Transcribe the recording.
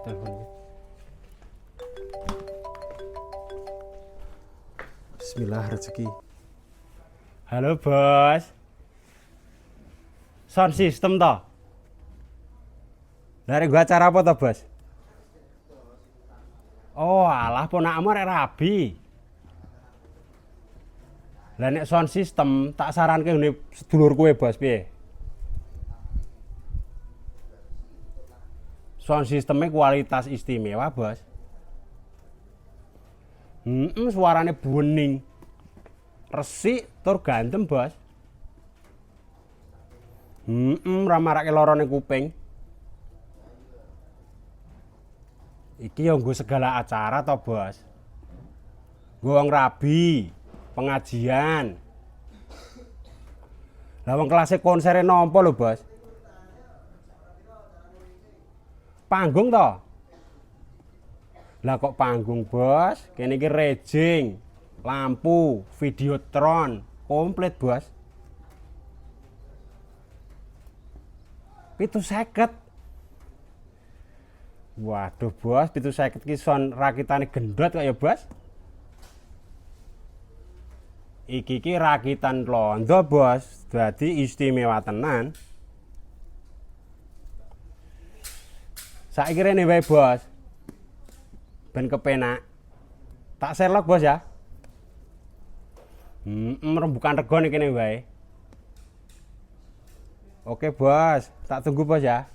telepon. Bismillah rezeki. Halo bos. Sound system toh? Dari gua acara apa toh bos? Oh alah ponakmu rek rabi. Lah nek sound system tak saranke ngene sedulur kowe bos piye? Sound sistemnya kualitas istimewa bos. Suaranya bening, resik, tur gantem bos. Ramarake lorone kuping. Iki yang gue segala acara toh bos. Gue wong rabi, pengajian. Lah wong kelasnya konsernya nompo lho bos. Panggung toh? Lah kok panggung bos? Kene iki rejing, lampu, videotron, komplit bos. 750. Waduh bos, 750 ki son rakitane gendot kok ya bos. Iki ki rakitan londo bos, dadi istimewa tenan. Saiki rene wae bos. Ben kepenak. Tak Sherlock bos ya. Rembukan rego nih kene wae. Oke bos, tak tunggu bos ya.